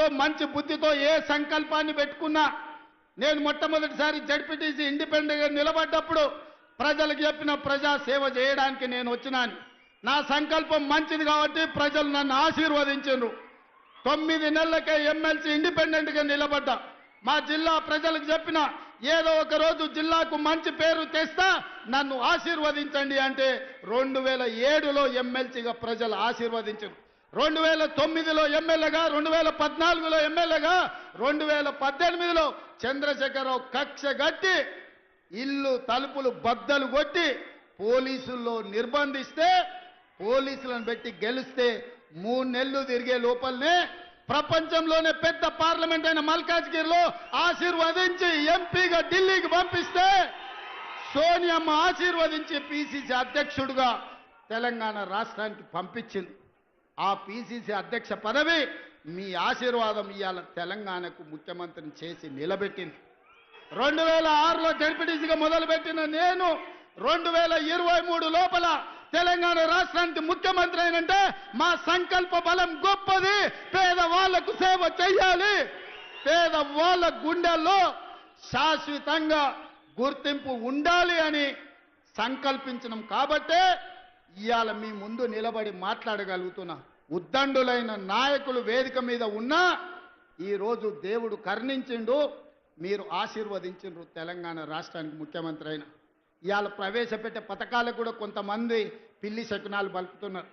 మనసుతో మంచి బుద్ధితో ఏ సంకల్పాన్ని పెట్టుకున్నా నేను మొట్టమొదటిసారి జడ్పీటీసీ ఇండిపెండెంట్గా నిలబడ్డప్పుడు ప్రజలకు చెప్పిన ప్రజా సేవ చేయడానికి నేను వచ్చినాను. నా సంకల్పం మంచిది కాబట్టి ప్రజలు నన్ను ఆశీర్వదించారు. 9 నెలలకే ఎమ్మెల్సీ ఇండిపెండెంట్గా నిలబడ్డా. మా జిల్లా ప్రజలకు చెప్పిన ఏదో ఒక రోజు జిల్లాకు మంచి పేరు తెస్తా, నన్ను ఆశీర్వదించండి అంటే 2007లో ఎమ్మెల్సీగా ప్రజలు ఆశీర్వదించారు. 2009లో ఎమ్మెల్యేగా, 2014లో ఎమ్మెల్యేగా, 2018లో చంద్రశేఖరరావు కక్ష గట్టి ఇల్లు తలుపులు బద్దలు కొట్టి పోలీసుల్లో నిర్బంధిస్తే, పోలీసులను పెట్టి గెలిస్తే 3 నెలలు తిరిగే లోపలనే ప్రపంచంలోనే పెద్ద పార్లమెంట్ అయిన మల్కాజ్గిరిలో ఆశీర్వదించి ఎంపీగా ఢిల్లీకి పంపిస్తే సోనియమ్మ ఆశీర్వదించి పిసిసి అధ్యక్షుడిగా తెలంగాణ రాష్ట్రానికి పంపించింది. ఆ పిసిసి అధ్యక్ష పదవి మీ ఆశీర్వాదం ఇవాళ తెలంగాణకు ముఖ్యమంత్రిని చేసి నిలబెట్టింది. 2006లో జడ్పీటీసీగా మొదలుపెట్టిన నేను 2023 లోపల తెలంగాణ రాష్ట్రానికి ముఖ్యమంత్రి అయినంటే మా సంకల్ప బలం గొప్పది. పేదవాళ్లకు సేవ చెయ్యాలి, పేదవాళ్ల గుండెల్లో శాశ్వతంగా గుర్తింపు ఉండాలి అని సంకల్పించడం కాబట్టే ఇవాళ మీ ముందు నిలబడి మాట్లాడగలుగుతున్నా. ఉద్దండులైన నాయకులు వేదిక మీద ఉన్నా ఈరోజు దేవుడు కరుణించిండు, మీరు ఆశీర్వదించిండ్రు తెలంగాణ రాష్ట్రానికి ముఖ్యమంత్రి అయిన. ఇవాళ ప్రవేశపెట్టే పథకాలకు కూడా కొంతమంది పిల్లి శకునాలు పలుకుతున్నారు.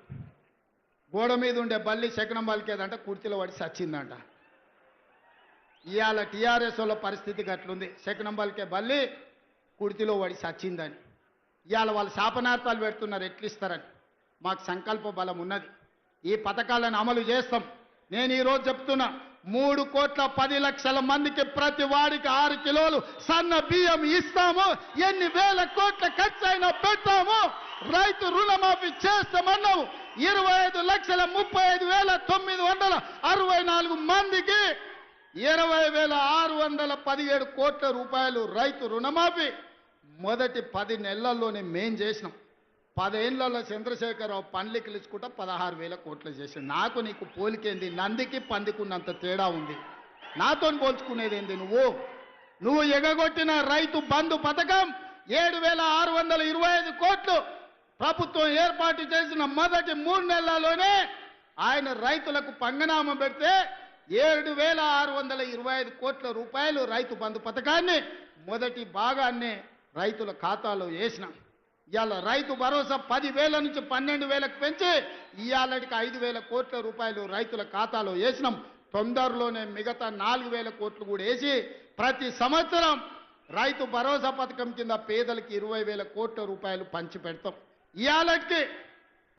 గోడ మీద ఉండే బల్లి శకునం పలికేదంట, కుర్చీలో పడి సచ్చిందంట. ఇవాళ టీఆర్ఎస్ వాళ్ళ పరిస్థితి అట్లుంది, శకునం పలికే బల్లి కుర్చీలో పడి సచ్చిందని. ఇవాళ వాళ్ళు శాపనార్థాలు పెడుతున్నారు, ఎట్లిస్తారని. మాకు సంకల్ప బలం ఉన్నది, ఈ పథకాలను అమలు చేస్తాం. నేను ఈరోజు చెప్తున్నా, 3,10,00,000 మందికి ప్రతి వాడికి 6 కిలోలు సన్న బియ్యం ఇస్తాము. ఎన్ని వేల కోట్ల ఖర్చు అయినా పెడతాము. రైతు రుణమాఫీ చేస్తామన్నాము. 25,35,964 మందికి 20,617 కోట్ల రూపాయలు రైతు రుణమాఫీ మొదటి 10 నెలల్లోనే మేం చేసినాం. 10 ఏళ్లలో చంద్రశేఖరరావు పండ్లకి ఇచ్చుకుంటా 16,000 కోట్లు చేశాడు. నాకు నీకు పోలికేంది? నందికి పందికున్నంత తేడా ఉంది. నాతో పోల్చుకునేది ఏంది? నువ్వు ఎగగొట్టిన రైతు బంధు పథకం 7,625 కోట్లు ప్రభుత్వం ఏర్పాటు చేసిన మొదటి 3 నెలల్లోనే ఆయన రైతులకు పంగనామం పెడితే 7,625 కోట్ల రూపాయలు రైతు బంధు పథకాన్ని మొదటి భాగాన్ని రైతుల ఖాతాలో వేసినాం. ఇవాళ రైతు భరోసా 10,000 నుంచి 12,000కు పెంచి ఇవాళకి 5,000 కోట్ల రూపాయలు రైతుల ఖాతాలో వేసినాం. తొందరలోనే మిగతా 4,000 కోట్లు కూడా వేసి ప్రతి సంవత్సరం రైతు భరోసా పథకం కింద పేదలకి 20,000 కోట్ల రూపాయలు పంచి పెడతాం. ఇవాళకి